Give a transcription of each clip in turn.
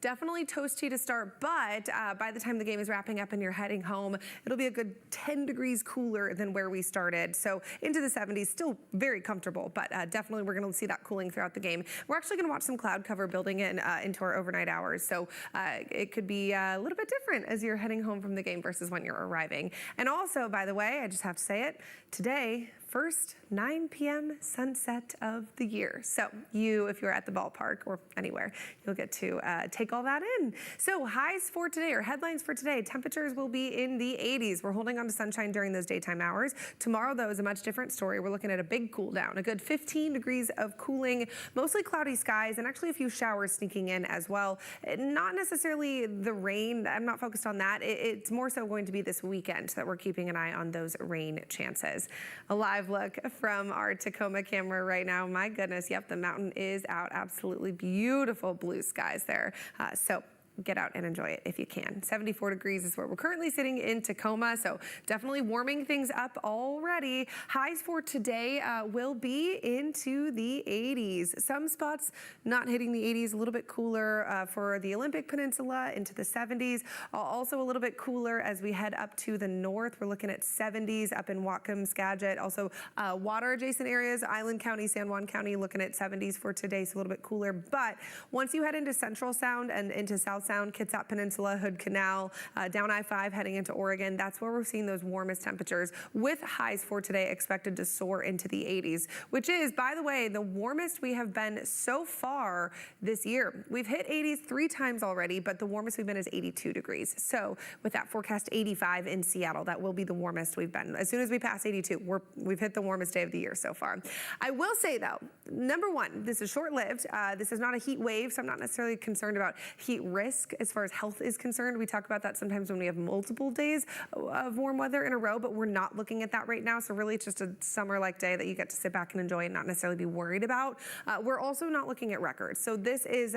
Definitely toasty to start, but by the time the game is wrapping up and you're heading home, it'll be a good 10 degrees cooler than where we started. So into the 70s, still very comfortable, but definitely we're going to see that cooling throughout the game. We're actually going to watch some cloud cover building in into our overnight hours, so it could be a little bit different as you're heading home from the game versus when you're arriving. And also, by the way, I just have to say it, today, first 9 p.m. sunset of the year. So if you're at the ballpark or anywhere, you'll get to take all that in. So highs for today, or headlines for today, temperatures will be in the 80s. We're holding on to sunshine during those daytime hours. Tomorrow, though, is a much different story. We're looking at a big cool down, a good 15 degrees of cooling, mostly cloudy skies, and actually a few showers sneaking in as well. Not necessarily the rain. I'm not focused on that. It's more so going to be this weekend that we're keeping an eye on those rain chances. A live look from our Tacoma camera right now. My goodness, yep, the mountain is out. Absolutely beautiful blue skies there. So get out and enjoy it if you can. 74 degrees is where we're currently sitting in Tacoma, so definitely warming things up already. Highs for today will be into the 80s. Some spots not hitting the 80s, a little bit cooler for the Olympic Peninsula, into the 70s. Also a little bit cooler as we head up to the north. We're looking at 70s up in Whatcom, Skagit. Also water adjacent areas, Island County, San Juan County, looking at 70s for today, so a little bit cooler. But once you head into Central Sound and into South Sound, Kitsap Peninsula, Hood Canal, down I-5 heading into Oregon, that's where we're seeing those warmest temperatures, with highs for today expected to soar into the 80s, which is, by the way, the warmest we have been so far this year. We've hit 80s 3 times already, but the warmest we've been is 82 degrees. So with that forecast 85 in Seattle, that will be the warmest we've been. As soon as we pass 82, we've hit the warmest day of the year so far. I will say, though, number one, this is short-lived. This is not a heat wave, so I'm not necessarily concerned about heat risk as far as health is concerned. We talk about that sometimes when we have multiple days of warm weather in a row, but we're not looking at that right now. So really it's just a summer-like day that you get to sit back and enjoy and not necessarily be worried about. We're also not looking at records. So this is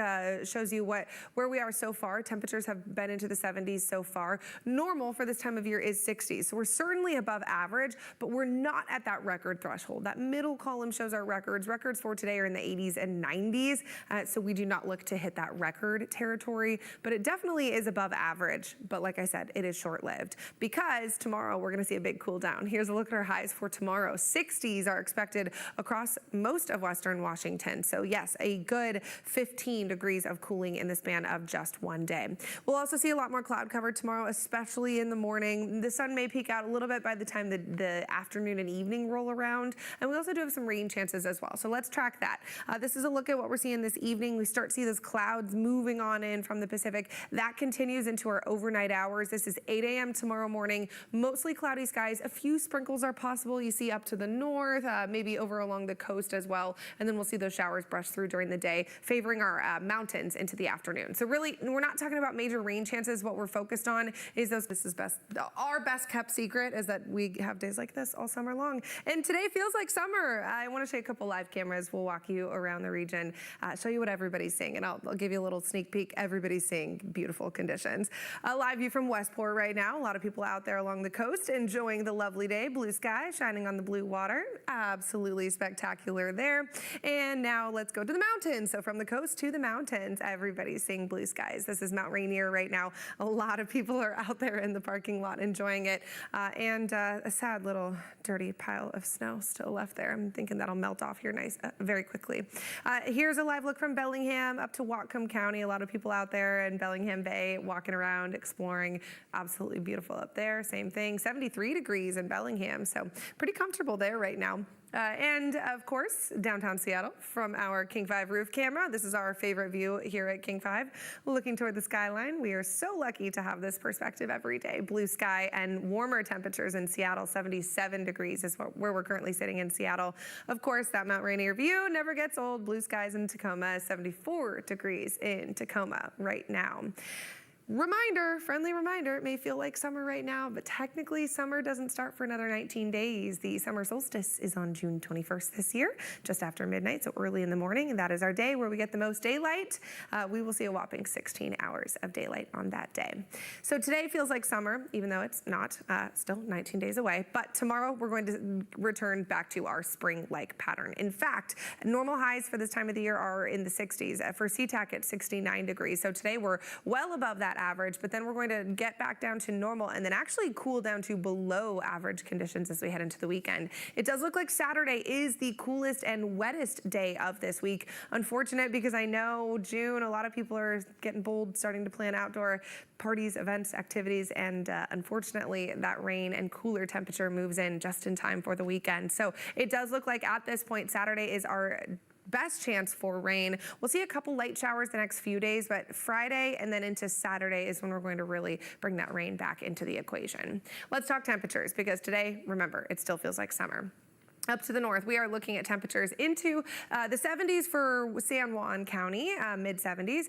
shows you where we are so far. Temperatures have been into the 70s so far. Normal for this time of year is 60s. So we're certainly above average, but we're not at that record threshold. That middle column shows our records. Records for today are in the 80s and 90s. So we do not look to hit that record territory, but it definitely is above average. But like I said, it is short-lived, because tomorrow we're going to see a big cool down. Here's a look at our highs for tomorrow. 60s are expected across most of western Washington. So yes, a good 15 degrees of cooling in the span of just one day. We'll also see a lot more cloud cover tomorrow, especially in the morning. The sun may peak out a little bit by the time the afternoon and evening roll around. And we also do have some rain chances as well. So let's track that. This is a look at what we're seeing this evening. We start to see those clouds moving on in from the Pacific. That continues into our overnight hours. This is 8 a.m. tomorrow morning. Mostly cloudy skies. A few sprinkles are possible. You see up to the north, maybe over along the coast as well. And then we'll see those showers brush through during the day, favoring our mountains into the afternoon. So really, we're not talking about major rain chances. What we're focused on is those. This is our best kept secret is that we have days like this all summer long. And today feels like summer. I want to show you a couple live cameras. We'll walk you around the region, show you what everybody's seeing, and I'll give you a little sneak peek. Everybody's seeing beautiful conditions. A live view from Westport right now. A lot of people out there along the coast enjoying the lovely day. Blue sky shining on the blue water. Absolutely spectacular there. And now let's go to the mountains. So from the coast to the mountains, everybody's seeing blue skies. This is Mount Rainier right now. A lot of people are out there in the parking lot enjoying it. And a sad little dirty pile of snow still left there. I'm thinking that'll melt off here very quickly. Here's a live look from Bellingham up to Whatcom County. A lot of people out there in Bellingham Bay walking around, exploring. Absolutely beautiful up there. Same thing, 73 degrees in Bellingham. So pretty comfortable there right now. And of course, downtown Seattle from our King 5 roof camera. This is our favorite view here at King 5. Looking toward the skyline. We are so lucky to have this perspective every day. Blue sky and warmer temperatures in Seattle. 77 degrees is where we're currently sitting in Seattle. Of course, that Mount Rainier view never gets old. Blue skies in Tacoma. 74 degrees in Tacoma right now. Friendly reminder, it may feel like summer right now, but technically summer doesn't start for another 19 days. The summer solstice is on June 21st this year, just after midnight, so early in the morning, and that is our day where we get the most daylight. We will see a whopping 16 hours of daylight on that day. So today feels like summer, even though it's not, still 19 days away, but tomorrow we're going to return back to our spring-like pattern. In fact, normal highs for this time of the year are in the 60s. For SeaTac at 69 degrees, so today we're well above that average, but then we're going to get back down to normal and then actually cool down to below average conditions as we head into the weekend. It does look like Saturday is the coolest and wettest day of this week. Unfortunate, because I know June, a lot of people are getting bold, starting to plan outdoor parties, events, activities, and unfortunately that rain and cooler temperature moves in just in time for the weekend. So it does look like at this point Saturday is our best chance for rain. We'll see a couple light showers the next few days, but Friday and then into Saturday is when we're going to really bring that rain back into the equation. Let's talk temperatures, because today, remember, it still feels like summer. Up to the north, we are looking at temperatures into the 70s for San Juan County, mid 70s,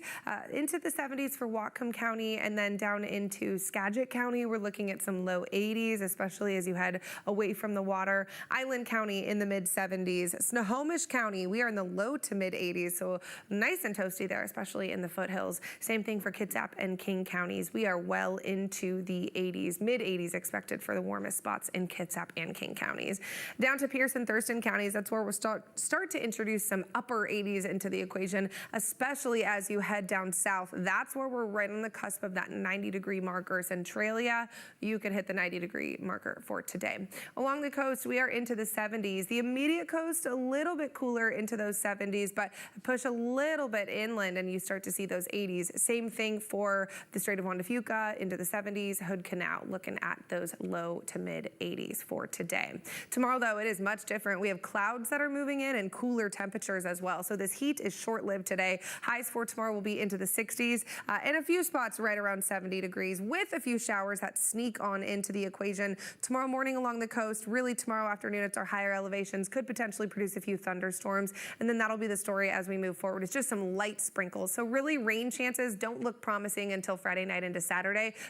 into the 70s for Whatcom County, and then down into Skagit County. We're looking at some low 80s, especially as you head away from the water. Island County in the mid 70s. Snohomish County, we are in the low to mid 80s, so nice and toasty there, especially in the foothills. Same thing for Kitsap and King counties. We are well into the 80s, mid 80s expected for the warmest spots in Kitsap and King counties. Down to Pierce and Thurston counties, that's where we'll start to introduce some upper 80s into the equation, especially as you head down south. That's where we're right on the cusp of that 90-degree marker. Centralia, you could hit the 90-degree marker for today. Along the coast, we are into the 70s. The immediate coast, a little bit cooler into those 70s, but push a little bit inland and you start to see those 80s. Same thing for the Strait of Juan de Fuca into the 70s. Hood Canal, looking at those low to mid 80s for today. Tomorrow, though, it is much different. We have clouds that are moving in and cooler temperatures as well. So this heat is short-lived today. Highs for tomorrow will be into the 60s and a few spots right around 70 degrees with a few showers that sneak on into the equation. Tomorrow morning along the coast, really tomorrow afternoon at our higher elevations, could potentially produce a few thunderstorms, and then that'll be the story as we move forward. It's just some light sprinkles. So really rain chances don't look promising until Friday night into Saturday.